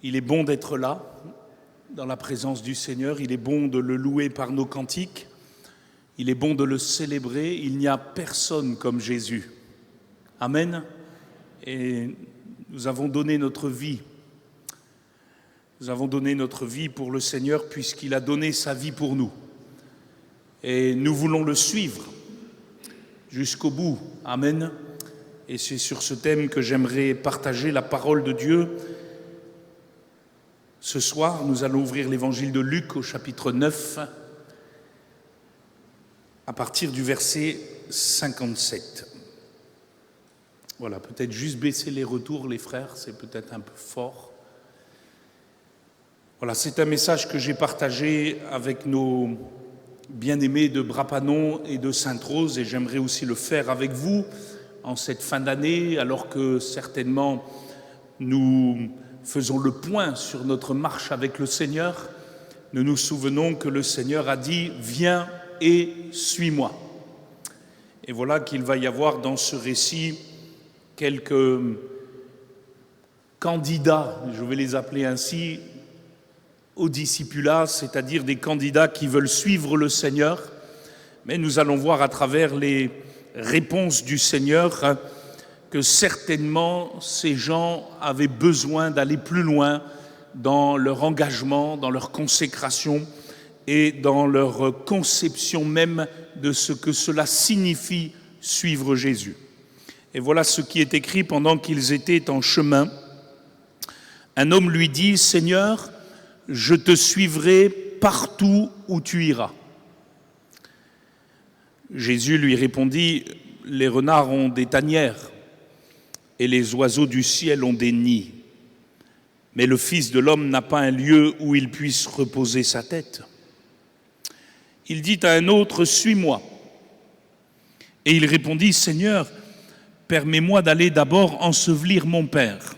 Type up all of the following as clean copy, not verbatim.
Il est bon d'être là, dans la présence du Seigneur. Il est bon de le louer par nos cantiques. Il est bon de le célébrer. Il n'y a personne comme Jésus. Amen. Et nous avons donné notre vie. Nous avons donné notre vie pour le Seigneur puisqu'il a donné sa vie pour nous. Et nous voulons le suivre jusqu'au bout. Amen. Et c'est sur ce thème que j'aimerais partager la parole de Dieu. Ce soir, nous allons ouvrir l'évangile de Luc au chapitre 9, à partir du verset 57. Voilà, peut-être juste baisser les retours, les frères, c'est peut-être un peu fort. Voilà, c'est un message que j'ai partagé avec nos bien-aimés de Brapanon et de Sainte-Rose, et j'aimerais aussi le faire avec vous en cette fin d'année, alors que certainement nous faisons le point sur notre marche avec le Seigneur. Nous nous souvenons que le Seigneur a dit « Viens et suis-moi ». Et voilà qu'il va y avoir dans ce récit quelques candidats, je vais les appeler ainsi, au discipulat, c'est-à-dire des candidats qui veulent suivre le Seigneur. Mais nous allons voir à travers les réponses du Seigneur que certainement ces gens avaient besoin d'aller plus loin dans leur engagement, dans leur consécration et dans leur conception même de ce que cela signifie suivre Jésus. Et voilà ce qui est écrit pendant qu'ils étaient en chemin. Un homme lui dit « Seigneur, je te suivrai partout où tu iras. » Jésus lui répondit « Les renards ont des tanières et les oiseaux du ciel ont des nids. Mais le Fils de l'homme n'a pas un lieu où il puisse reposer sa tête. » Il dit à un autre « Suis-moi. » Et il répondit « Seigneur, permets-moi d'aller d'abord ensevelir mon Père. »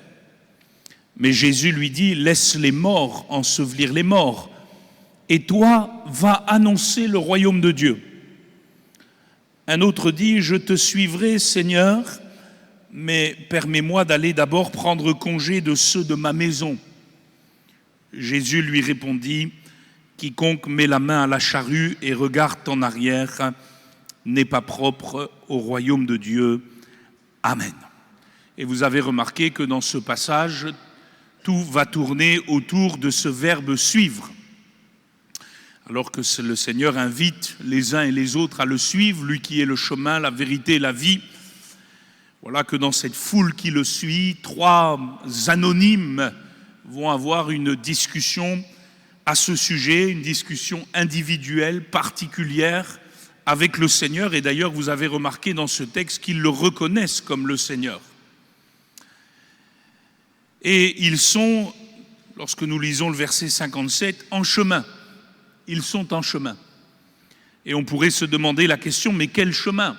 Mais Jésus lui dit « Laisse les morts ensevelir les morts, et toi, va annoncer le royaume de Dieu. » Un autre dit « Je te suivrai, Seigneur, mais permets-moi d'aller d'abord prendre congé de ceux de ma maison. » Jésus lui répondit « Quiconque met la main à la charrue et regarde en arrière n'est pas propre au royaume de Dieu. Amen. » Et vous avez remarqué que dans ce passage, tout va tourner autour de ce verbe « suivre ». Alors que le Seigneur invite les uns et les autres à le suivre, lui qui est le chemin, la vérité et la vie. Voilà que dans cette foule qui le suit, trois anonymes vont avoir une discussion à ce sujet, une discussion individuelle, particulière avec le Seigneur. Et d'ailleurs, vous avez remarqué dans ce texte qu'ils le reconnaissent comme le Seigneur. Et ils sont, lorsque nous lisons le verset 57, en chemin. Ils sont en chemin. Et on pourrait se demander la question, mais quel chemin ?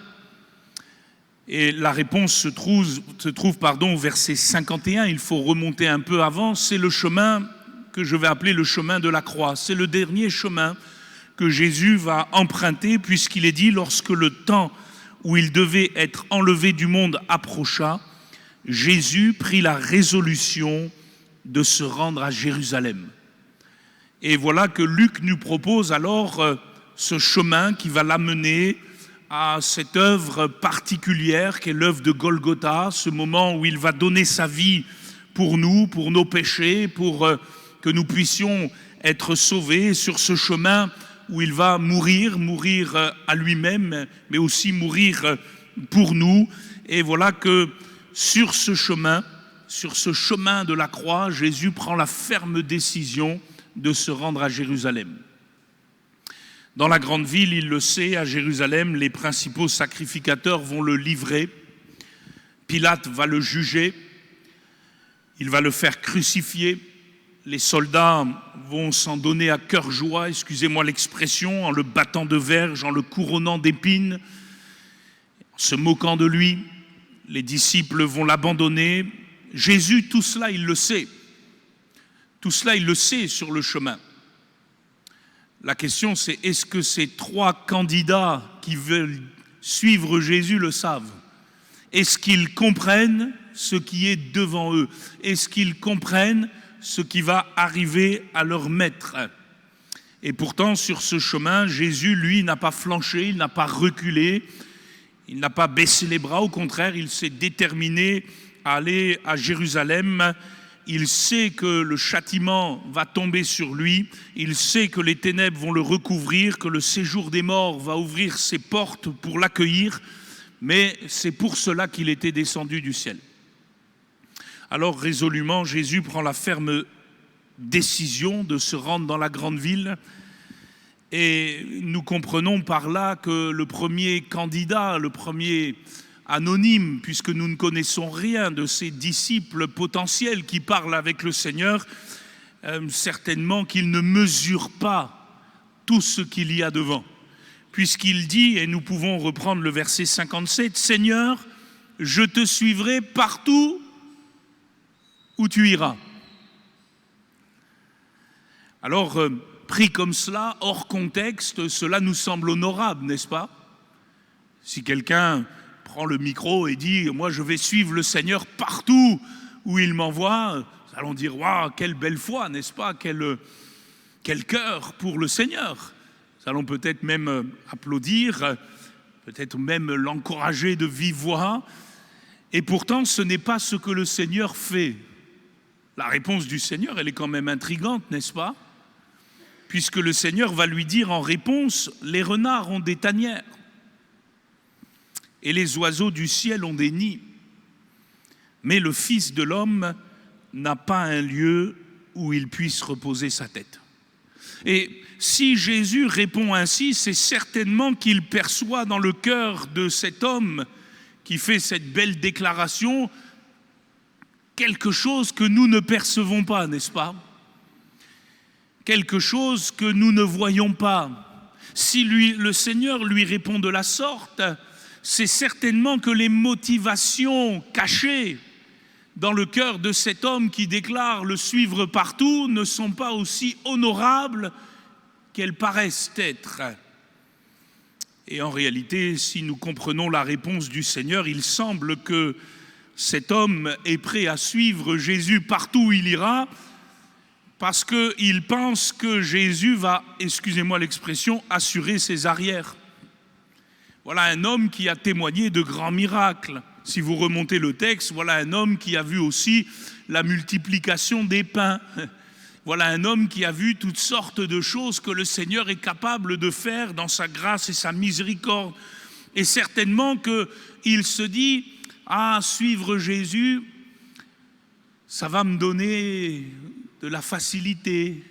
Et la réponse se trouve au verset 51, il faut remonter un peu avant, c'est le chemin que je vais appeler le chemin de la croix. C'est le dernier chemin que Jésus va emprunter, puisqu'il est dit, lorsque le temps où il devait être enlevé du monde approcha, Jésus prit la résolution de se rendre à Jérusalem. Et voilà que Luc nous propose alors ce chemin qui va l'amener à cette œuvre particulière qu'est l'œuvre de Golgotha, ce moment où il va donner sa vie pour nous, pour nos péchés, pour que nous puissions être sauvés, sur ce chemin où il va mourir à lui-même, mais aussi mourir pour nous. Et voilà que sur ce chemin de la croix, Jésus prend la ferme décision de se rendre à Jérusalem. Dans la grande ville, il le sait, à Jérusalem, les principaux sacrificateurs vont le livrer. Pilate va le juger. Il va le faire crucifier. Les soldats vont s'en donner à cœur joie, excusez-moi l'expression, en le battant de verges, en le couronnant d'épines, en se moquant de lui. Les disciples vont l'abandonner. Jésus, tout cela, il le sait. Tout cela, il le sait sur le chemin. La question, c'est est-ce que ces trois candidats qui veulent suivre Jésus le savent? Est-ce qu'ils comprennent ce qui est devant eux? Est-ce qu'ils comprennent ce qui va arriver à leur maître. Et pourtant, sur ce chemin, Jésus, lui, n'a pas flanché, il n'a pas reculé, il n'a pas baissé les bras, au contraire, il s'est déterminé à aller à Jérusalem. Il sait que le châtiment va tomber sur lui, il sait que les ténèbres vont le recouvrir, que le séjour des morts va ouvrir ses portes pour l'accueillir, mais c'est pour cela qu'il était descendu du ciel. Alors résolument, Jésus prend la ferme décision de se rendre dans la grande ville, et nous comprenons par là que le premier candidat, le premier anonyme, puisque nous ne connaissons rien de ces disciples potentiels qui parlent avec le Seigneur, certainement qu'il ne mesure pas tout ce qu'il y a devant. Puisqu'il dit, et nous pouvons reprendre le verset 57, « Seigneur, je te suivrai partout où tu iras. » Alors, pris comme cela, hors contexte, cela nous semble honorable, n'est-ce pas? Si quelqu'un prend le micro et dit « Moi, je vais suivre le Seigneur partout où il m'envoie », nous allons dire « Waouh, quelle belle foi, n'est-ce pas? Quel cœur pour le Seigneur !» Nous allons peut-être même applaudir, peut-être même l'encourager de vive voix. Et pourtant, ce n'est pas ce que le Seigneur fait. La réponse du Seigneur, elle est quand même intrigante, n'est-ce pas? Puisque le Seigneur va lui dire en réponse, « Les renards ont des tanières et les oiseaux du ciel ont des nids, mais le Fils de l'homme n'a pas un lieu où il puisse reposer sa tête. » Et si Jésus répond ainsi, c'est certainement qu'il perçoit dans le cœur de cet homme qui fait cette belle déclaration quelque chose que nous ne percevons pas, n'est-ce pas? Quelque chose que nous ne voyons pas. Si le Seigneur lui répond de la sorte, c'est certainement que les motivations cachées dans le cœur de cet homme qui déclare le suivre partout ne sont pas aussi honorables qu'elles paraissent être. Et en réalité, si nous comprenons la réponse du Seigneur, il semble que cet homme est prêt à suivre Jésus partout où il ira, parce qu'il pense que Jésus va, excusez-moi l'expression, assurer ses arrières. Voilà un homme qui a témoigné de grands miracles. Si vous remontez le texte, voilà un homme qui a vu aussi la multiplication des pains. Voilà un homme qui a vu toutes sortes de choses que le Seigneur est capable de faire dans sa grâce et sa miséricorde. Et certainement qu'il se dit, ah, suivre Jésus, ça va me donner de la facilité,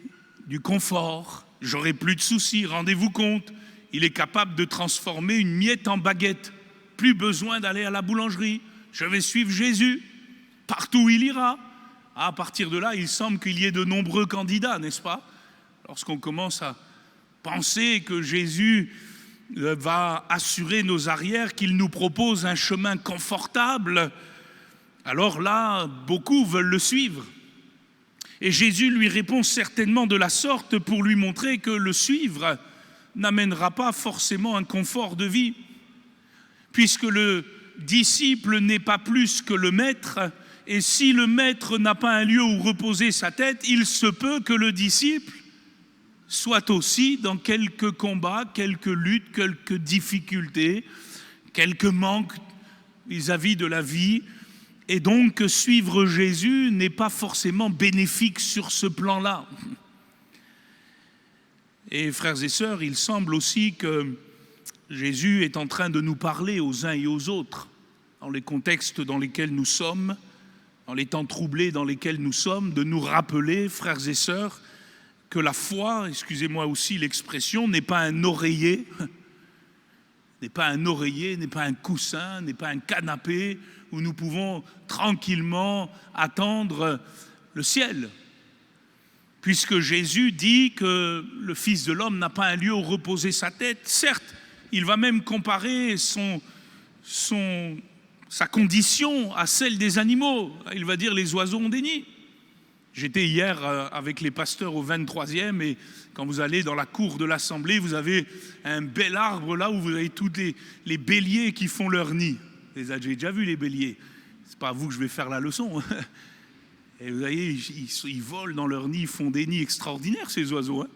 du confort, j'aurai plus de soucis, rendez-vous compte. Il est capable de transformer une miette en baguette. Plus besoin d'aller à la boulangerie. Je vais suivre Jésus partout où il ira. À partir de là, il semble qu'il y ait de nombreux candidats, n'est-ce pas? Lorsqu'on commence à penser que Jésus va assurer nos arrières, qu'il nous propose un chemin confortable, alors là, beaucoup veulent le suivre. Et Jésus lui répond certainement de la sorte pour lui montrer que le suivre n'amènera pas forcément un confort de vie, puisque le disciple n'est pas plus que le maître, et si le maître n'a pas un lieu où reposer sa tête, il se peut que le disciple soit aussi dans quelques combats, quelques luttes, quelques difficultés, quelques manques vis-à-vis de la vie, et donc suivre Jésus n'est pas forcément bénéfique sur ce plan-là. Et frères et sœurs, il semble aussi que Jésus est en train de nous parler aux uns et aux autres, dans les contextes dans lesquels nous sommes, dans les temps troublés dans lesquels nous sommes, de nous rappeler, frères et sœurs, que la foi, excusez-moi aussi l'expression, n'est pas un oreiller, n'est pas un coussin, n'est pas un canapé où nous pouvons tranquillement attendre le ciel. Puisque Jésus dit que le Fils de l'homme n'a pas un lieu où reposer sa tête. Certes, il va même comparer sa condition à celle des animaux. Il va dire les oiseaux ont des nids. J'étais hier avec les pasteurs au 23e et quand vous allez dans la cour de l'Assemblée, vous avez un bel arbre là où vous avez tous les béliers qui font leur nid. J'ai déjà vu les béliers. C'est pas à vous que je vais faire la leçon. Et vous voyez, ils volent dans leur nid, ils font des nids extraordinaires, ces oiseaux.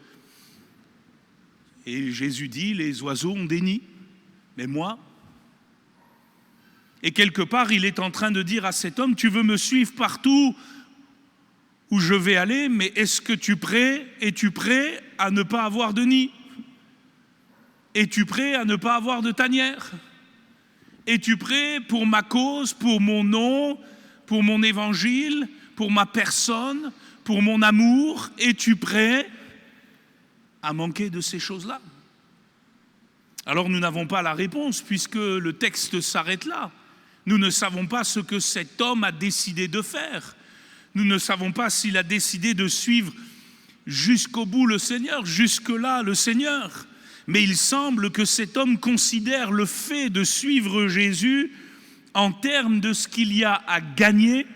Et Jésus dit, les oiseaux ont des nids, mais moi... Et quelque part, il est en train de dire à cet homme, tu veux me suivre partout où je vais aller, mais est-ce que es-tu prêt à ne pas avoir de nid? Es-tu prêt à ne pas avoir de tanière? Es-tu prêt pour ma cause, pour mon nom, pour mon évangile, pour ma personne, pour mon amour? Es-tu prêt à manquer de ces choses-là? Alors nous n'avons pas la réponse puisque le texte s'arrête là. Nous ne savons pas ce que cet homme a décidé de faire. Nous ne savons pas s'il a décidé de suivre jusqu'au bout le Seigneur, jusque-là le Seigneur. Mais il semble que cet homme considère le fait de suivre Jésus en termes de ce qu'il y a à gagner,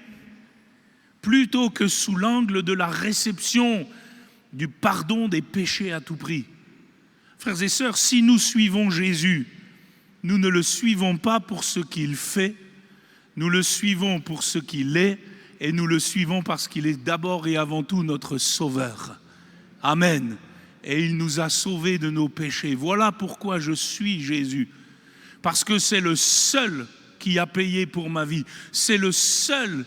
plutôt que sous l'angle de la réception du pardon des péchés à tout prix. Frères et sœurs, si nous suivons Jésus, nous ne le suivons pas pour ce qu'il fait, nous le suivons pour ce qu'il est, et nous le suivons parce qu'il est d'abord et avant tout notre Sauveur. Amen. Et il nous a sauvés de nos péchés. Voilà pourquoi je suis Jésus. Parce que c'est le seul qui a payé pour ma vie. C'est le seul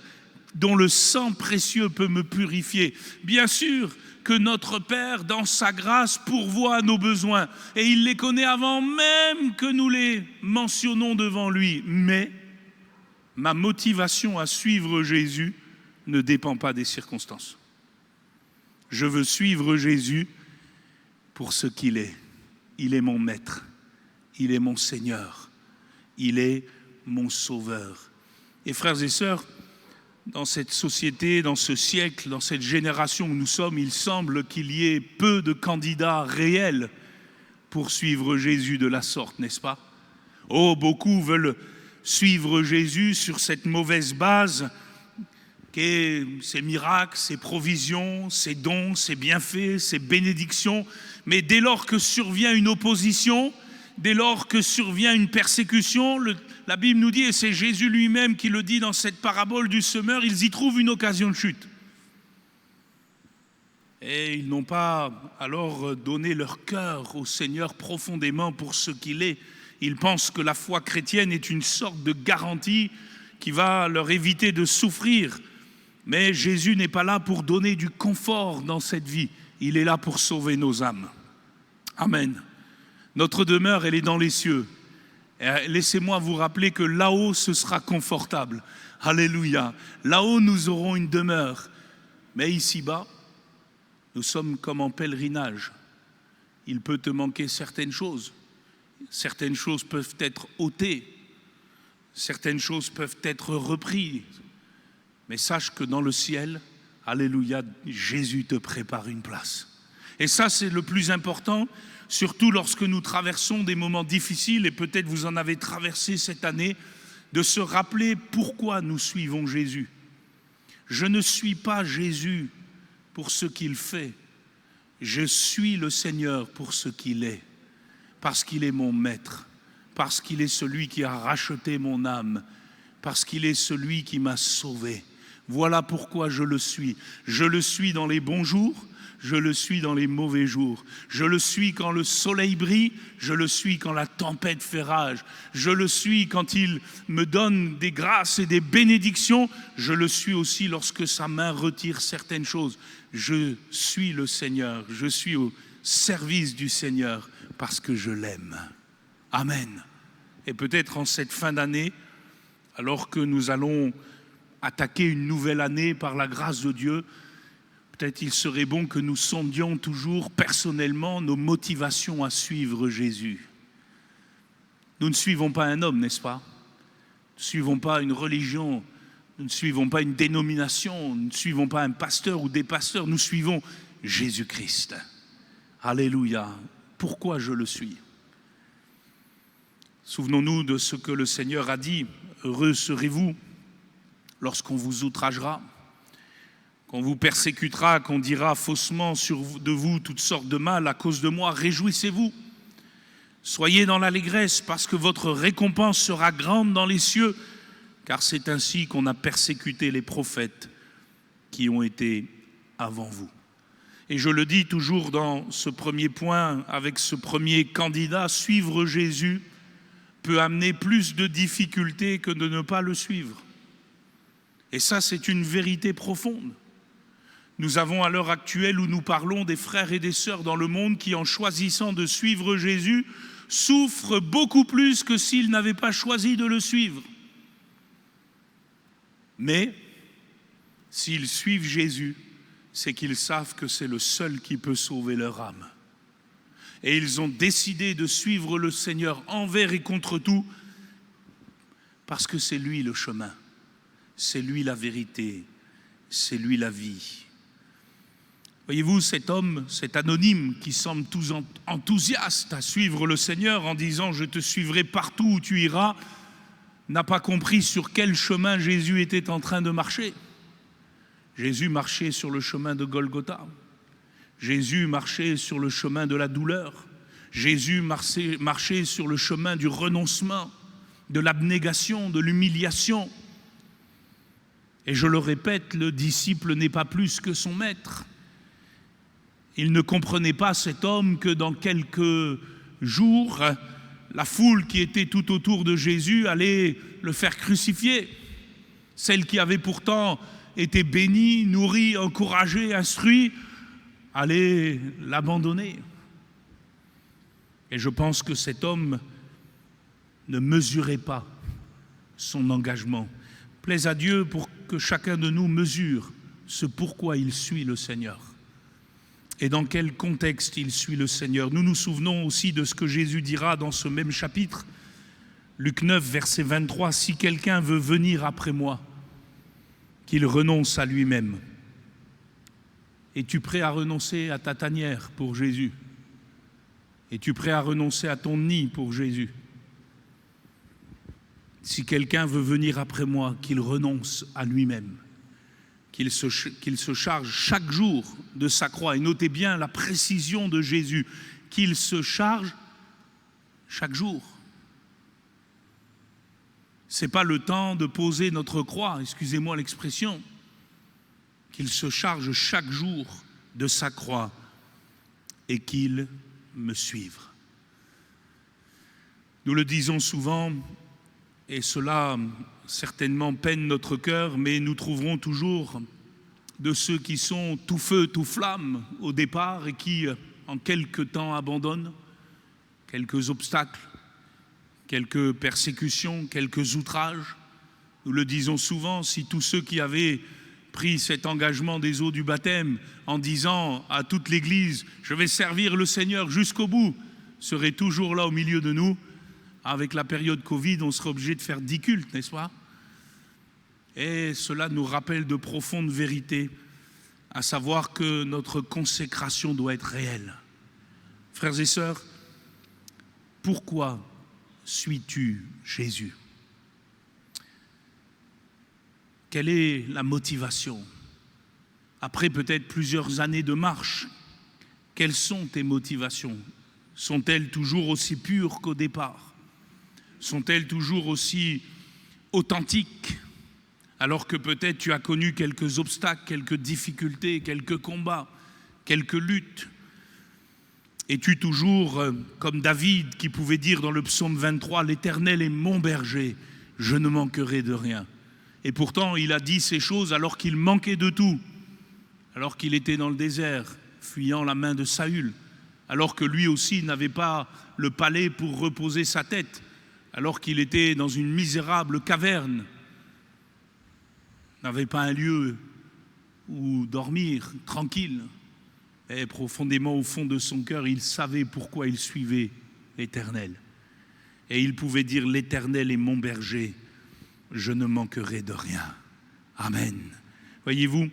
dont le sang précieux peut me purifier. Bien sûr que notre Père, dans sa grâce, pourvoit à nos besoins. Et il les connaît avant même que nous les mentionnons devant lui. Mais ma motivation à suivre Jésus ne dépend pas des circonstances. Je veux suivre Jésus pour ce qu'il est. Il est mon maître, il est mon Seigneur, il est mon Sauveur. Et frères et sœurs, dans cette société, dans ce siècle, dans cette génération où nous sommes, il semble qu'il y ait peu de candidats réels pour suivre Jésus de la sorte, n'est-ce pas? Oh, beaucoup veulent suivre Jésus sur cette mauvaise base qu'est ses miracles, ses provisions, ses dons, ses bienfaits, ses bénédictions. Mais dès lors que survient une opposition, dès lors que survient une persécution, la Bible nous dit, et c'est Jésus lui-même qui le dit dans cette parabole du semeur, ils y trouvent une occasion de chute. Et ils n'ont pas alors donné leur cœur au Seigneur profondément pour ce qu'il est. Ils pensent que la foi chrétienne est une sorte de garantie qui va leur éviter de souffrir. Mais Jésus n'est pas là pour donner du confort dans cette vie. Il est là pour sauver nos âmes. Amen. Notre demeure, elle est dans les cieux. Et laissez-moi vous rappeler que là-haut, ce sera confortable. Alléluia. Là-haut, nous aurons une demeure. Mais ici-bas, nous sommes comme en pèlerinage. Il peut te manquer certaines choses. Certaines choses peuvent être ôtées. Certaines choses peuvent être reprises. Mais sache que dans le ciel, alléluia, Jésus te prépare une place. Et ça, c'est le plus important, surtout lorsque nous traversons des moments difficiles, et peut-être vous en avez traversé cette année, de se rappeler pourquoi nous suivons Jésus. Je ne suis pas Jésus pour ce qu'il fait. Je suis le Seigneur pour ce qu'il est. Parce qu'il est mon maître, parce qu'il est celui qui a racheté mon âme, parce qu'il est celui qui m'a sauvé. Voilà pourquoi je le suis. Je le suis dans les bons jours, je le suis dans les mauvais jours. Je le suis quand le soleil brille, je le suis quand la tempête fait rage. Je le suis quand il me donne des grâces et des bénédictions. Je le suis aussi lorsque sa main retire certaines choses. Je suis le Seigneur, je suis au service du Seigneur parce que je l'aime. Amen. Et peut-être en cette fin d'année, alors que nous allons attaquer une nouvelle année par la grâce de Dieu, peut-être il serait bon que nous sondions toujours personnellement nos motivations à suivre Jésus. Nous ne suivons pas un homme, n'est-ce pas? Nous ne suivons pas une religion, nous ne suivons pas une dénomination, nous ne suivons pas un pasteur ou des pasteurs, nous suivons Jésus-Christ. Alléluia. Pourquoi je le suis? Souvenons-nous de ce que le Seigneur a dit. Heureux serez-vous lorsqu'on vous outragera, qu'on vous persécutera, qu'on dira faussement de vous toutes sortes de mal à cause de moi. Réjouissez-vous. Soyez dans l'allégresse parce que votre récompense sera grande dans les cieux, car c'est ainsi qu'on a persécuté les prophètes qui ont été avant vous. Et je le dis toujours dans ce premier point, avec ce premier candidat, suivre Jésus peut amener plus de difficultés que de ne pas le suivre. Et ça, c'est une vérité profonde. Nous avons à l'heure actuelle où nous parlons des frères et des sœurs dans le monde qui, en choisissant de suivre Jésus, souffrent beaucoup plus que s'ils n'avaient pas choisi de le suivre. Mais s'ils suivent Jésus, c'est qu'ils savent que c'est le seul qui peut sauver leur âme. Et ils ont décidé de suivre le Seigneur envers et contre tout, parce que c'est lui le chemin, c'est lui la vérité, c'est lui la vie. Voyez-vous, cet homme, cet anonyme qui semble tout enthousiaste à suivre le Seigneur en disant « Je te suivrai partout où tu iras », n'a pas compris sur quel chemin Jésus était en train de marcher. Jésus marchait sur le chemin de Golgotha. Jésus marchait sur le chemin de la douleur. Jésus marchait sur le chemin du renoncement, de l'abnégation, de l'humiliation. Et je le répète, le disciple n'est pas plus que son maître. Il ne comprenait pas, cet homme, que dans quelques jours, la foule qui était tout autour de Jésus allait le faire crucifier. Celle qui avait pourtant été bénie, nourrie, encouragée, instruite, allait l'abandonner. Et je pense que cet homme ne mesurait pas son engagement. Plaise à Dieu pour que chacun de nous mesure ce pourquoi il suit le Seigneur et dans quel contexte il suit le Seigneur. Nous nous souvenons aussi de ce que Jésus dira dans ce même chapitre, Luc 9, verset 23, « Si quelqu'un veut venir après moi, qu'il renonce à lui-même. » Es-tu prêt à renoncer à ta tanière pour Jésus? Es-tu prêt à renoncer à ton nid pour Jésus? Si quelqu'un veut venir après moi, qu'il renonce à lui-même, qu'il se charge chaque jour de sa croix. Et notez bien la précision de Jésus, qu'il se charge chaque jour. Ce n'est pas le temps de poser notre croix, excusez-moi l'expression, qu'il se charge chaque jour de sa croix et qu'il me suive. Nous le disons souvent, et cela certainement peine notre cœur, mais nous trouverons toujours de ceux qui sont tout feu, tout flamme au départ et qui, en quelque temps, abandonnent, quelques obstacles, quelques persécutions, quelques outrages. Nous le disons souvent, si tous ceux qui avaient pris cet engagement des eaux du baptême en disant à toute l'Église « Je vais servir le Seigneur jusqu'au bout », seraient toujours là au milieu de nous, avec la période Covid, on serait obligé de faire 10 cultes, n'est-ce pas? Et cela nous rappelle de profondes vérités, à savoir que notre consécration doit être réelle. Frères et sœurs, pourquoi suis-tu Jésus? Quelle est la motivation? Après peut-être plusieurs années de marche, quelles sont tes motivations? Sont-elles toujours aussi pures qu'au départ? Sont-elles toujours aussi authentiques, alors que peut-être tu as connu quelques obstacles, quelques difficultés, quelques combats, quelques luttes? Es-tu toujours comme David qui pouvait dire dans le psaume 23 « L'Éternel est mon berger, je ne manquerai de rien ». Et pourtant, il a dit ces choses alors qu'il manquait de tout, alors qu'il était dans le désert, fuyant la main de Saül, alors que lui aussi n'avait pas le palais pour reposer sa tête, alors qu'il était dans une misérable caverne, n'avait pas un lieu où dormir tranquille. Et profondément au fond de son cœur, il savait pourquoi il suivait l'Éternel. Et il pouvait dire « L'Éternel est mon berger, je ne manquerai de rien. » Amen. Voyez-vous,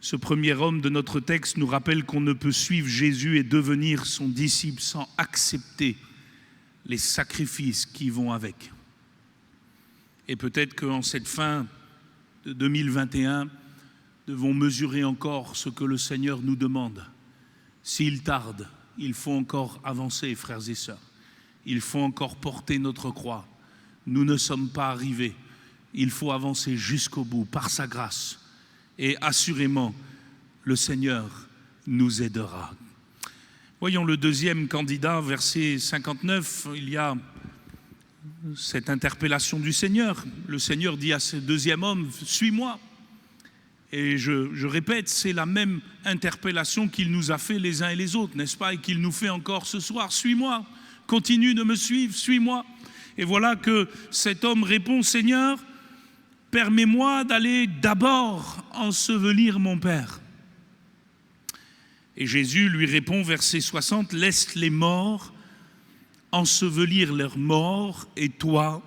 ce premier homme de notre texte nous rappelle qu'on ne peut suivre Jésus et devenir son disciple sans accepter les sacrifices qui vont avec. Et peut-être qu'en cette fin de 2021, devons mesurer encore ce que le Seigneur nous demande. S'il tarde, il faut encore avancer, frères et sœurs. Il faut encore porter notre croix. Nous ne sommes pas arrivés. Il faut avancer jusqu'au bout, par sa grâce. et assurément, le Seigneur nous aidera. Voyons le deuxième candidat, verset 59, il y a cette interpellation du Seigneur. Le Seigneur dit à ce deuxième homme, « Suis-moi ». Et je répète, c'est la même interpellation qu'il nous a fait les uns et les autres, n'est-ce pas? Et qu'il nous fait encore ce soir, « Suis-moi, continue de me suivre, suis-moi ». Et voilà que cet homme répond, « Seigneur, permets-moi d'aller d'abord ensevelir mon Père ». Et Jésus lui répond, verset 60, « Laisse les morts ensevelir leurs morts, et toi,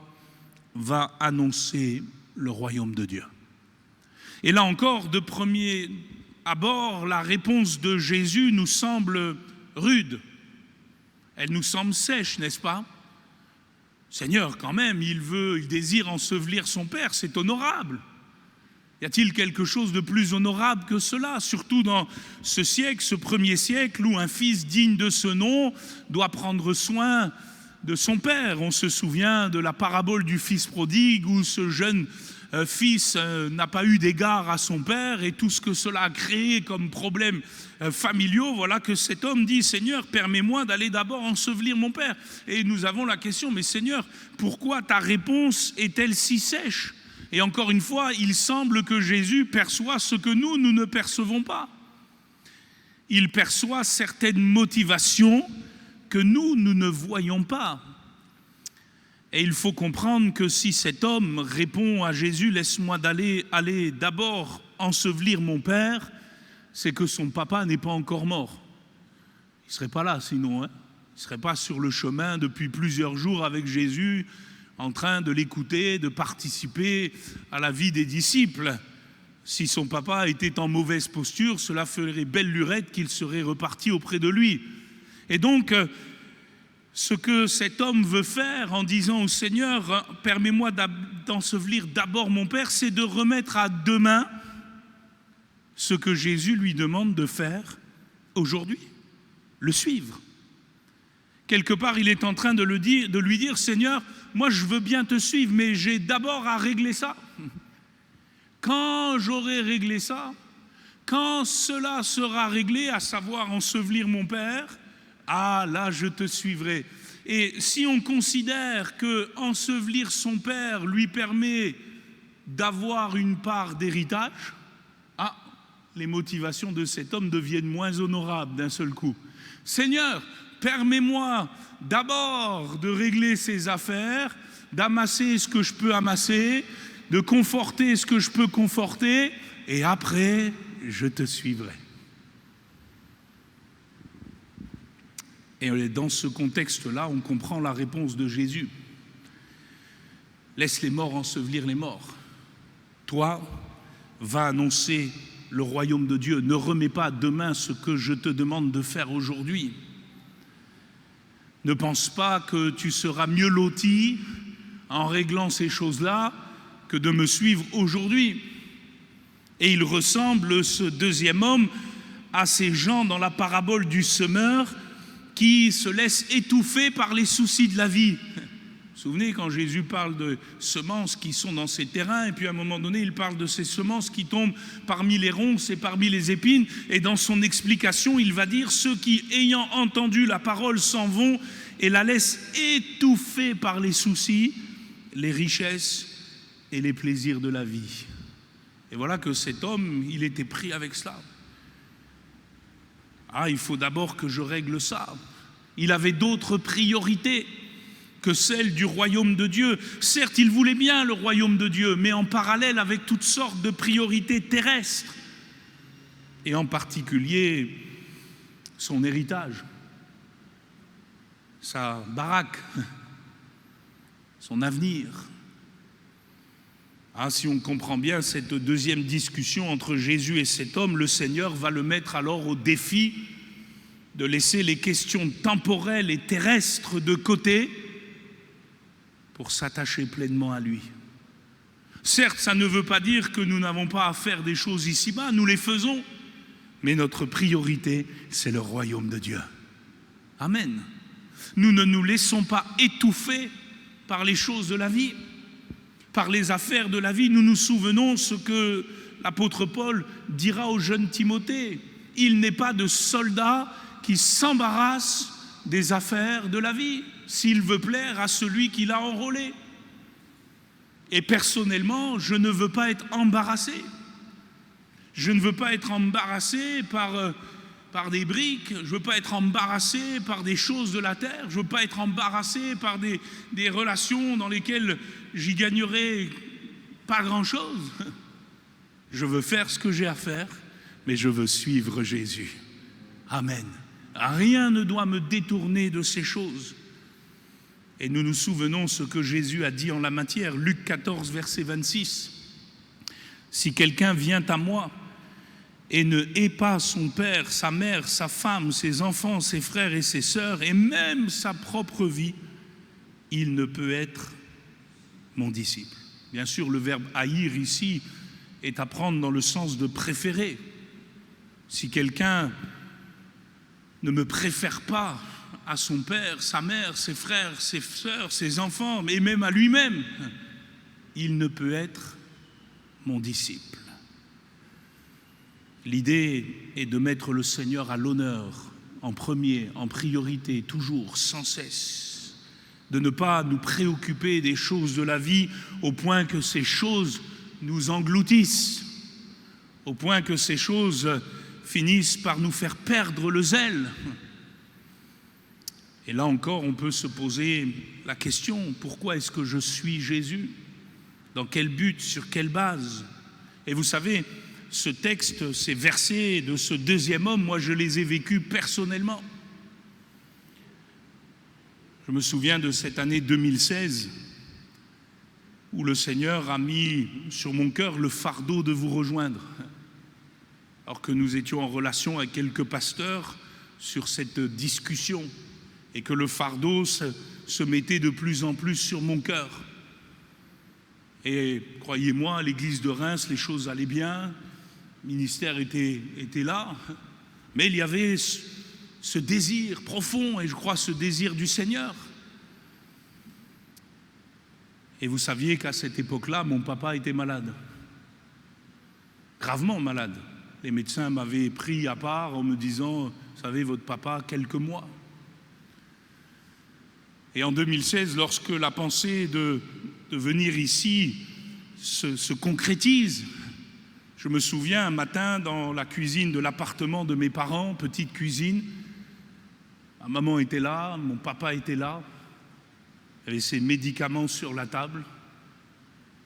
va annoncer le royaume de Dieu. » Et là encore, de premier abord, la réponse de Jésus nous semble rude. Elle nous semble sèche, n'est-ce pas? Seigneur, quand même, il désire ensevelir son Père, c'est honorable. Y a-t-il quelque chose de plus honorable que cela, surtout dans ce siècle, ce premier siècle, où un fils digne de ce nom doit prendre soin de son père? On se souvient de la parabole du fils prodigue, où ce jeune fils n'a pas eu d'égard à son père, et tout ce que cela a créé comme problèmes familiaux. Voilà que cet homme dit, « Seigneur, permets-moi d'aller d'abord ensevelir mon père ». Et nous avons la question, mais Seigneur, pourquoi ta réponse est-elle si sèche? Et encore une fois, il semble que Jésus perçoit ce que nous ne percevons pas. Il perçoit certaines motivations que nous ne voyons pas. Et il faut comprendre que si cet homme répond à Jésus, « Laisse-moi aller d'abord ensevelir mon Père », c'est que son papa n'est pas encore mort. Il ne serait pas là sinon, hein. Il ne serait pas sur le chemin depuis plusieurs jours avec Jésus, en train de l'écouter, de participer à la vie des disciples. Si son papa était en mauvaise posture, cela ferait belle lurette qu'il serait reparti auprès de lui. Et donc, ce que cet homme veut faire en disant au Seigneur, « Permets-moi d'ensevelir d'abord mon Père », c'est de remettre à demain ce que Jésus lui demande de faire aujourd'hui, le suivre. Quelque part, il est en train de lui dire, « Seigneur, moi je veux bien te suivre, mais j'ai d'abord à régler ça. Quand j'aurai réglé ça, quand cela sera réglé, à savoir ensevelir mon Père, ah là je te suivrai. » Et si on considère que ensevelir son Père lui permet d'avoir une part d'héritage, ah, les motivations de cet homme deviennent moins honorables d'un seul coup. « Seigneur, permets-moi d'abord de régler ces affaires, d'amasser ce que je peux amasser, de conforter ce que je peux conforter, et après, je te suivrai. » Et dans ce contexte-là, on comprend la réponse de Jésus. Laisse les morts ensevelir les morts. Toi, va annoncer le royaume de Dieu. Ne remets pas demain ce que je te demande de faire aujourd'hui. Ne pense pas que tu seras mieux loti en réglant ces choses-là que de me suivre aujourd'hui. Et il ressemble, ce deuxième homme, à ces gens dans la parabole du semeur qui se laissent étouffer par les soucis de la vie. Vous vous souvenez quand Jésus parle de semences qui sont dans ces terrains, et puis à un moment donné, il parle de ces semences qui tombent parmi les ronces et parmi les épines, et dans son explication, il va dire « Ceux qui, ayant entendu la parole, s'en vont et la laissent étouffer par les soucis, les richesses et les plaisirs de la vie. » Et voilà que cet homme, il était pris avec cela. Ah, il faut d'abord que je règle ça. Il avait d'autres priorités que celle du royaume de Dieu. Certes, il voulait bien le royaume de Dieu, mais en parallèle avec toutes sortes de priorités terrestres, et en particulier son héritage, sa baraque, son avenir. Ah, si on comprend bien cette deuxième discussion entre Jésus et cet homme, le Seigneur va le mettre alors au défi de laisser les questions temporelles et terrestres de côté pour s'attacher pleinement à lui. Certes, ça ne veut pas dire que nous n'avons pas à faire des choses ici-bas, nous les faisons, mais notre priorité, c'est le royaume de Dieu. Amen. Nous ne nous laissons pas étouffer par les choses de la vie, par les affaires de la vie. Nous nous souvenons ce que l'apôtre Paul dira au jeune Timothée, il n'est pas de soldat qui s'embarrasse des affaires de la vie, s'il veut plaire à celui qui l'a enrôlé. Et personnellement, je ne veux pas être embarrassé. Je ne veux pas être embarrassé par des briques, je ne veux pas être embarrassé par des choses de la terre, je ne veux pas être embarrassé par des relations dans lesquelles j'y gagnerai pas grand-chose. Je veux faire ce que j'ai à faire, mais je veux suivre Jésus. Amen. Rien ne doit me détourner de ces choses. Et nous nous souvenons ce que Jésus a dit en la matière, Luc 14, verset 26. Si quelqu'un vient à moi et ne hait pas son père, sa mère, sa femme, ses enfants, ses frères et ses sœurs, et même sa propre vie, il ne peut être mon disciple. Bien sûr, le verbe haïr ici est à prendre dans le sens de préférer. Si quelqu'un ne me préfère pas à son père, sa mère, ses frères, ses sœurs, ses enfants, et même à lui-même, il ne peut être mon disciple. L'idée est de mettre le Seigneur à l'honneur, en premier, en priorité, toujours, sans cesse. De ne pas nous préoccuper des choses de la vie au point que ces choses nous engloutissent, au point que ces choses finissent par nous faire perdre le zèle. Et là encore, on peut se poser la question, pourquoi est-ce que je suis Jésus? Dans quel but? Sur quelle base? Et vous savez, ce texte, ces versets de ce deuxième homme, moi je les ai vécus personnellement. Je me souviens de cette année 2016 où le Seigneur a mis sur mon cœur le fardeau de vous rejoindre. Alors que nous étions en relation avec quelques pasteurs sur cette discussion et que le fardeau se mettait de plus en plus sur mon cœur. Et croyez-moi, à l'église de Reims, les choses allaient bien, le ministère était là, mais il y avait ce désir profond, et je crois ce désir du Seigneur. Et vous saviez qu'à cette époque-là, mon papa était malade, gravement malade. Les médecins m'avaient pris à part en me disant, vous savez, votre papa a quelques mois. Et en 2016, lorsque la pensée de venir ici se concrétise, je me souviens un matin dans la cuisine de l'appartement de mes parents, petite cuisine, ma maman était là, mon papa était là, il y avait ses médicaments sur la table,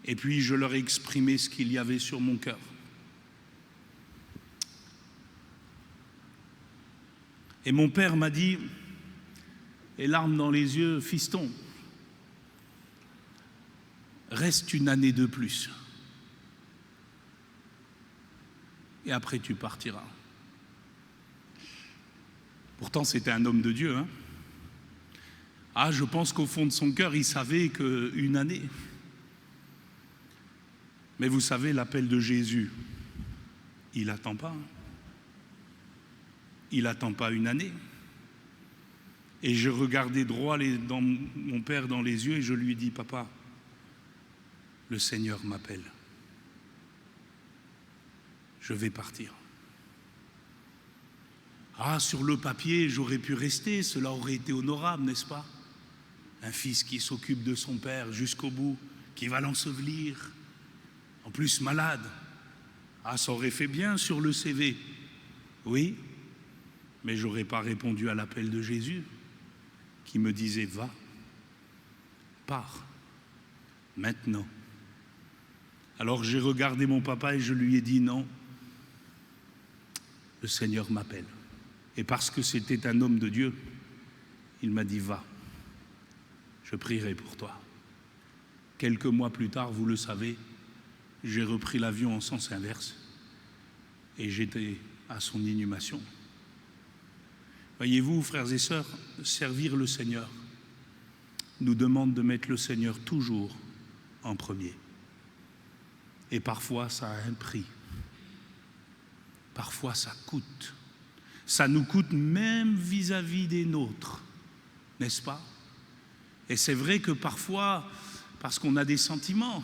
et puis je leur ai exprimé ce qu'il y avait sur mon cœur. Et mon père m'a dit, les larmes dans les yeux, fiston, reste une année de plus. Et après tu partiras. Pourtant c'était un homme de Dieu, hein. Ah, je pense qu'au fond de son cœur, il savait qu'une année. Mais vous savez, l'appel de Jésus, il n'attend pas. Il n'attend pas une année. Et je regardais droit dans mon père dans les yeux et je lui ai dit, papa, le Seigneur m'appelle. Je vais partir. Ah, sur le papier, j'aurais pu rester, cela aurait été honorable, n'est-ce pas? Un fils qui s'occupe de son père jusqu'au bout, qui va l'ensevelir, en plus malade. Ah, ça aurait fait bien sur le CV. Oui, mais je n'aurais pas répondu à l'appel de Jésus, qui me disait, va, pars, maintenant. Alors j'ai regardé mon papa et je lui ai dit, non, le Seigneur m'appelle. Et parce que c'était un homme de Dieu, il m'a dit, va, je prierai pour toi. Quelques mois plus tard, vous le savez, j'ai repris l'avion en sens inverse et j'étais à son inhumation. Voyez-vous, frères et sœurs, servir le Seigneur nous demande de mettre le Seigneur toujours en premier. Et parfois, ça a un prix. Parfois, ça coûte. Ça nous coûte même vis-à-vis des nôtres, n'est-ce pas? Et c'est vrai que parfois, parce qu'on a des sentiments,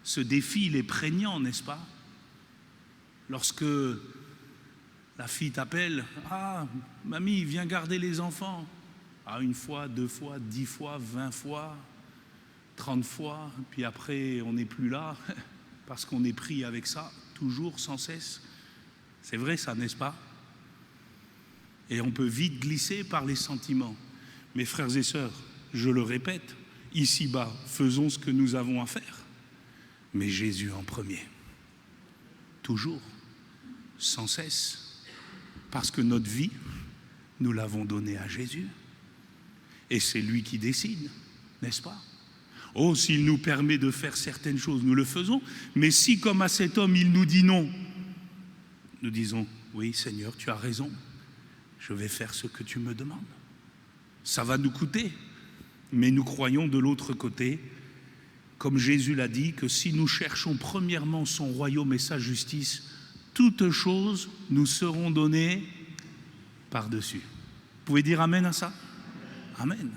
ce défi, il est prégnant, n'est-ce pas? lorsque la fille t'appelle, « Ah, mamie, viens garder les enfants. » Ah, 1 fois, 2 fois, 10 fois, 20 fois, 30 fois, puis après on n'est plus là, parce qu'on est pris avec ça, toujours, sans cesse. C'est vrai ça, n'est-ce pas? Et on peut vite glisser par les sentiments. Mes frères et sœurs, je le répète, ici-bas, faisons ce que nous avons à faire, mais Jésus en premier. Toujours, sans cesse, parce que notre vie, nous l'avons donnée à Jésus. Et c'est lui qui décide, n'est-ce pas? Oh, s'il nous permet de faire certaines choses, nous le faisons, mais si, comme à cet homme, il nous dit non, nous disons, oui Seigneur, tu as raison, je vais faire ce que tu me demandes. Ça va nous coûter, mais nous croyons de l'autre côté, comme Jésus l'a dit, que si nous cherchons premièrement son royaume et sa justice, toutes choses nous seront données par-dessus. Vous pouvez dire amen à ça? Amen.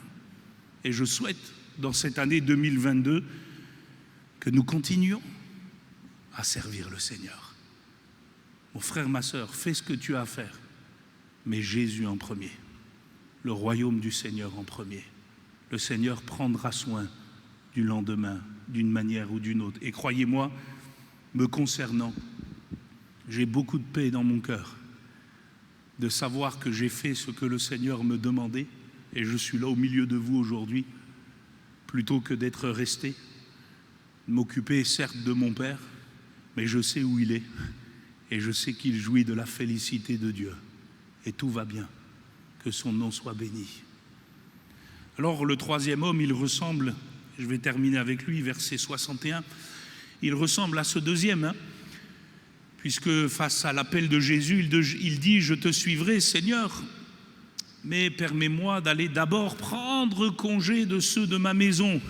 Et je souhaite, dans cette année 2022, que nous continuions à servir le Seigneur. Mon frère, ma sœur, fais ce que tu as à faire, mais Jésus en premier, le royaume du Seigneur en premier. Le Seigneur prendra soin du lendemain, d'une manière ou d'une autre. Et croyez-moi, me concernant, j'ai beaucoup de paix dans mon cœur de savoir que j'ai fait ce que le Seigneur me demandait et je suis là au milieu de vous aujourd'hui, plutôt que d'être resté, m'occuper certes de mon Père, mais je sais où il est et je sais qu'il jouit de la félicité de Dieu. Et tout va bien, que son nom soit béni. Alors le troisième homme, il ressemble, je vais terminer avec lui, verset 61, il ressemble à ce deuxième, puisque face à l'appel de Jésus, il dit « Je te suivrai, Seigneur ». Mais permets-moi d'aller d'abord prendre congé de ceux de ma maison.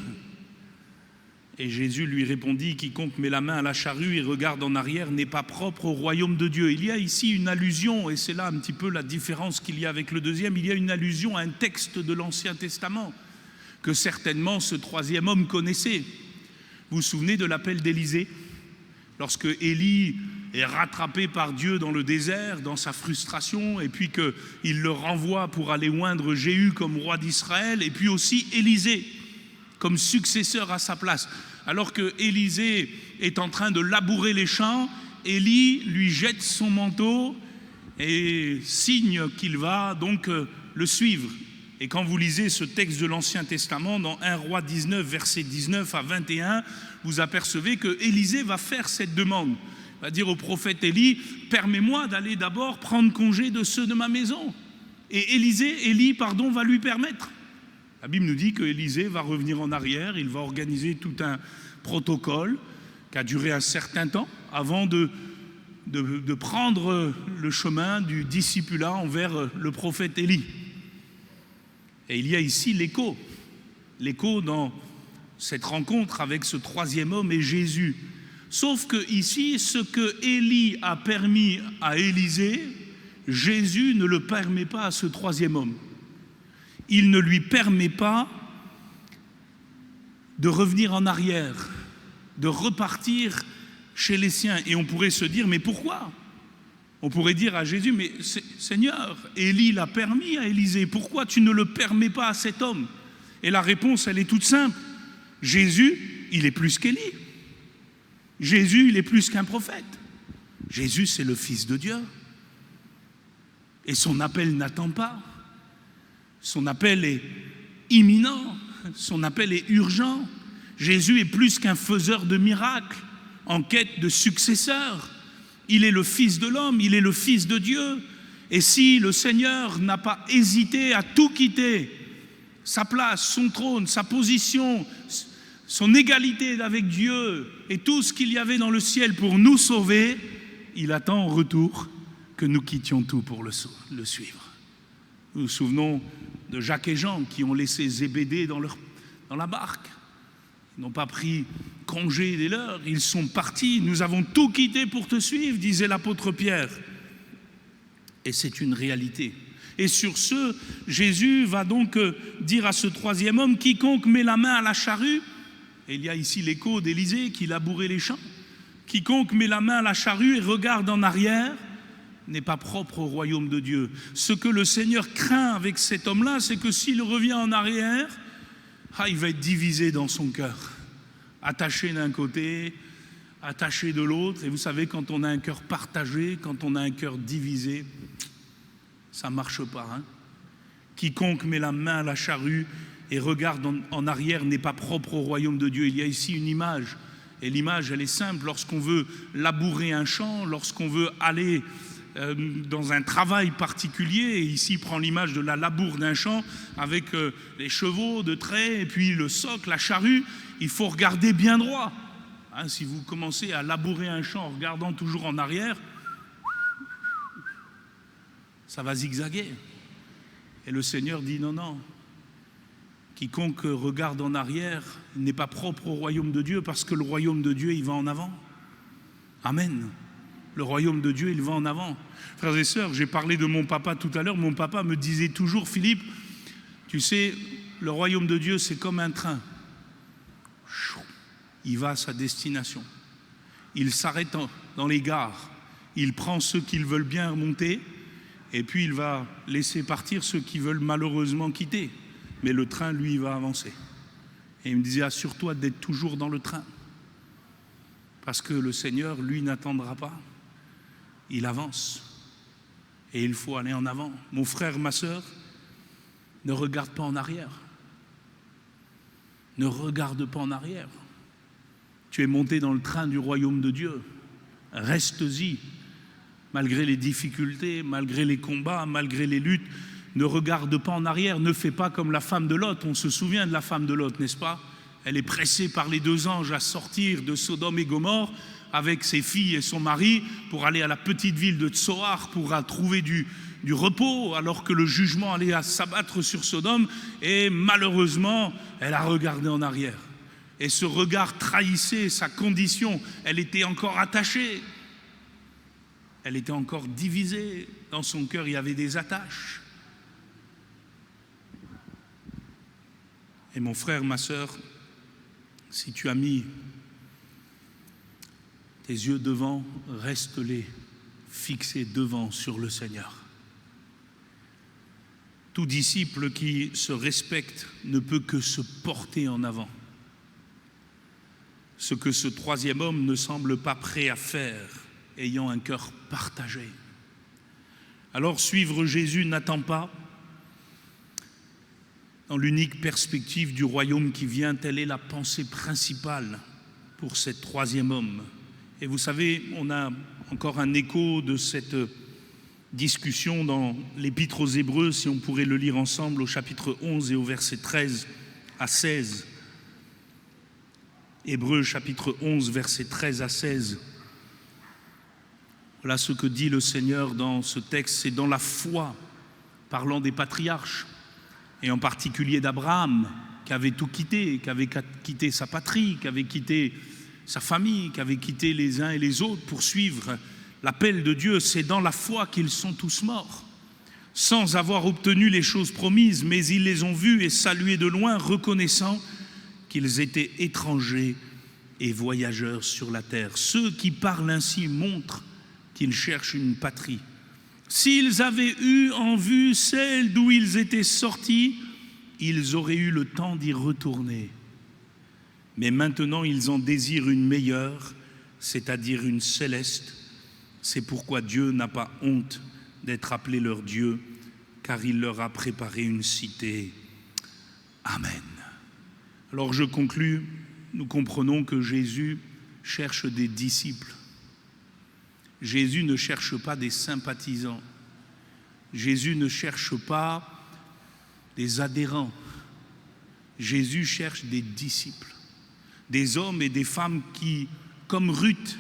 Et Jésus lui répondit, quiconque met la main à la charrue et regarde en arrière n'est pas propre au royaume de Dieu. Il y a ici une allusion, et c'est là un petit peu la différence qu'il y a avec le deuxième, il y a une allusion à un texte de l'Ancien Testament que certainement ce troisième homme connaissait. Vous vous souvenez de l'appel d'Élisée? Lorsque Élie est rattrapé par Dieu dans le désert, dans sa frustration, et puis qu'il le renvoie pour aller oindre Jéhu comme roi d'Israël, et puis aussi Élisée comme successeur à sa place. Alors que Élisée est en train de labourer les champs, Élie lui jette son manteau et signe qu'il va donc le suivre. Et quand vous lisez ce texte de l'Ancien Testament, dans 1 Roi 19, versets 19 à 21, vous apercevez que Élisée va faire cette demande. Il va dire au prophète Élie, « Permets-moi d'aller d'abord prendre congé de ceux de ma maison. » Et Élie va lui permettre. La Bible nous dit que Élisée va revenir en arrière, il va organiser tout un protocole qui a duré un certain temps avant de prendre le chemin du discipulat envers le prophète Élie. Et il y a ici l'écho dans cette rencontre avec ce troisième homme et Jésus. Sauf que ici, ce que Élie a permis à Élisée, Jésus ne le permet pas à ce troisième homme. Il ne lui permet pas de revenir en arrière, de repartir chez les siens. Et on pourrait se dire, mais pourquoi? On pourrait dire à Jésus, mais Seigneur, Élie l'a permis à Élisée, pourquoi tu ne le permets pas à cet homme? Et la réponse, elle est toute simple. Jésus, il est plus qu'Élie. Jésus, il est plus qu'un prophète. Jésus, c'est le Fils de Dieu. Et son appel n'attend pas. Son appel est imminent. Son appel est urgent. Jésus est plus qu'un faiseur de miracles, en quête de successeurs. Il est le Fils de l'homme, il est le Fils de Dieu. Et si le Seigneur n'a pas hésité à tout quitter, sa place, son trône, sa position, son égalité avec Dieu et tout ce qu'il y avait dans le ciel pour nous sauver, il attend en retour que nous quittions tout pour le suivre. Nous nous souvenons de Jacques et Jean qui ont laissé Zébédée dans la barque. Ils n'ont pas pris congé des leurs, ils sont partis. Nous avons tout quitté pour te suivre, disait l'apôtre Pierre. Et c'est une réalité. Et sur ce, Jésus va donc dire à ce troisième homme, quiconque met la main à la charrue, et il y a ici l'écho d'Élisée qui labourait les champs, Quiconque met la main à la charrue et regarde en arrière n'est pas propre au royaume de Dieu. Ce que le Seigneur craint avec cet homme-là, c'est que s'il revient en arrière, il va être divisé dans son cœur, attaché d'un côté, attaché de l'autre. Et vous savez, quand on a un cœur partagé, quand on a un cœur divisé, ça ne marche pas. Quiconque met la main à la charrue et regarde en arrière n'est pas propre au royaume de Dieu. Il y a ici une image, et l'image, elle est simple. Lorsqu'on veut labourer un champ, lorsqu'on veut aller dans un travail particulier, et ici prend l'image de la labour d'un champ avec les chevaux de trait et puis le soc, la charrue, il faut regarder bien droit. Si vous commencez à labourer un champ en regardant toujours en arrière, ça va zigzaguer. Et le Seigneur dit non, quiconque regarde en arrière n'est pas propre au royaume de Dieu, parce que le royaume de Dieu, il va en avant. Amen. Le royaume de Dieu, il va en avant. Frères et sœurs, j'ai parlé de mon papa tout à l'heure. Mon papa me disait toujours, Philippe, tu sais, le royaume de Dieu, c'est comme un train. Il va à sa destination. Il s'arrête dans les gares. Il prend ceux qui veulent bien monter, et puis il va laisser partir ceux qui veulent malheureusement quitter. Mais le train, lui, il va avancer. Et il me disait, assure-toi d'être toujours dans le train. Parce que le Seigneur, lui, n'attendra pas. Il avance. Et il faut aller en avant. Mon frère, ma sœur, ne regarde pas en arrière. Ne regarde pas en arrière. Tu es monté dans le train du royaume de Dieu. Reste-y. Malgré les difficultés, malgré les combats, malgré les luttes, ne regarde pas en arrière. Ne fais pas comme la femme de Lot. On se souvient de la femme de Lot, n'est-ce pas? Elle est pressée par les 2 anges à sortir de Sodome et Gomorrhe avec ses filles et son mari pour aller à la petite ville de Tsoar pour trouver du repos, alors que le jugement allait s'abattre sur Sodome. Et malheureusement, elle a regardé en arrière. Et ce regard trahissait sa condition. Elle était encore attachée. Elle était encore divisée. Dans son cœur, il y avait des attaches. Et mon frère, ma sœur, si tu as mis tes yeux devant, reste-les fixés devant sur le Seigneur. Tout disciple qui se respecte ne peut que se porter en avant. Ce que ce troisième homme ne semble pas prêt à faire, ayant un cœur partagé. Alors suivre Jésus n'attend pas. Dans l'unique perspective du royaume qui vient, telle est la pensée principale pour ce troisième homme. Et vous savez, on a encore un écho de cette discussion dans l'Épître aux Hébreux, si on pourrait le lire ensemble au chapitre 11 et au verset 13 à 16. Hébreux chapitre 11, verset 13 à 16. Voilà ce que dit le Seigneur dans ce texte, c'est dans la foi, parlant des patriarches, et en particulier d'Abraham, qui avait tout quitté, qui avait quitté sa patrie, qui avait quitté sa famille, qui avait quitté les uns et les autres pour suivre l'appel de Dieu. C'est dans la foi qu'ils sont tous morts, sans avoir obtenu les choses promises, mais ils les ont vues et saluées de loin, reconnaissant qu'ils étaient étrangers et voyageurs sur la terre. Ceux qui parlent ainsi montrent qu'ils cherchent une patrie. S'ils avaient eu en vue celle d'où ils étaient sortis, ils auraient eu le temps d'y retourner. Mais maintenant, ils en désirent une meilleure, c'est-à-dire une céleste. C'est pourquoi Dieu n'a pas honte d'être appelé leur Dieu, car il leur a préparé une cité. Amen. Alors je conclus, nous comprenons que Jésus cherche des disciples. Jésus ne cherche pas des sympathisants. Jésus ne cherche pas des adhérents. Jésus cherche des disciples, des hommes et des femmes qui, comme Ruth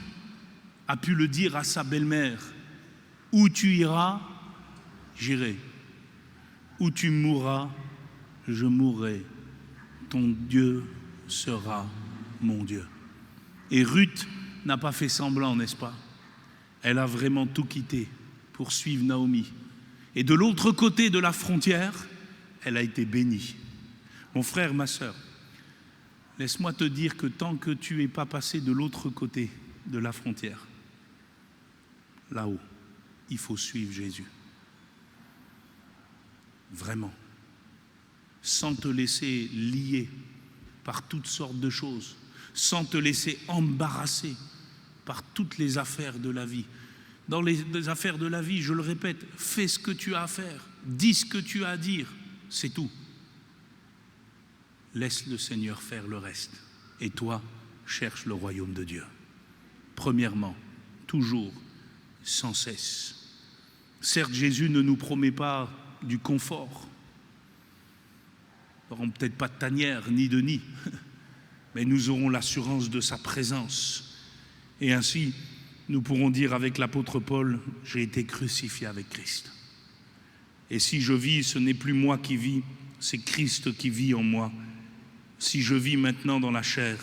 a pu le dire à sa belle-mère, « Où tu iras, j'irai. Où tu mourras, je mourrai. Ton Dieu sera mon Dieu. » Et Ruth n'a pas fait semblant, n'est-ce pas? Elle a vraiment tout quitté pour suivre Naomi. Et de l'autre côté de la frontière, elle a été bénie. Mon frère, ma sœur, laisse-moi te dire que tant que tu n'es pas passé de l'autre côté, de la frontière, là-haut, il faut suivre Jésus. Vraiment. Sans te laisser lier par toutes sortes de choses, sans te laisser embarrasser par toutes les affaires de la vie. Dans les affaires de la vie, je le répète, fais ce que tu as à faire, dis ce que tu as à dire, c'est tout. Laisse le Seigneur faire le reste. Et toi, cherche le royaume de Dieu. Premièrement, toujours, sans cesse. Certes, Jésus ne nous promet pas du confort. Nous n'aurons peut-être pas de tanière ni de nid, mais nous aurons l'assurance de sa présence. Et ainsi, nous pourrons dire avec l'apôtre Paul, j'ai été crucifié avec Christ. Et si je vis, ce n'est plus moi qui vis, c'est Christ qui vit en moi. Si je vis maintenant dans la chair,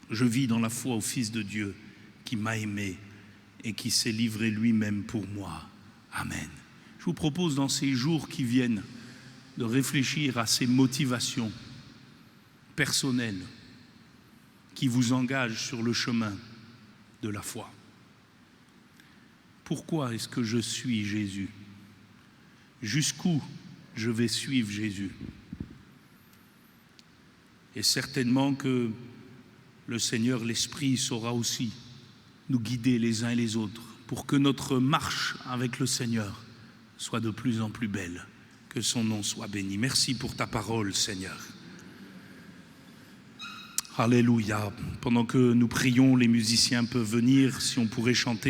je vis dans la foi au Fils de Dieu qui m'a aimé et qui s'est livré lui-même pour moi. Amen. Je vous propose dans ces jours qui viennent de réfléchir à ces motivations personnelles qui vous engagent sur le chemin de la foi. Pourquoi est-ce que je suis Jésus? Jusqu'où je vais suivre Jésus? Et certainement que le Seigneur, l'Esprit, saura aussi nous guider les uns et les autres pour que notre marche avec le Seigneur soit de plus en plus belle. Que son nom soit béni. Merci pour ta parole, Seigneur. Alléluia. Pendant que nous prions, les musiciens peuvent venir, si on pourrait chanter.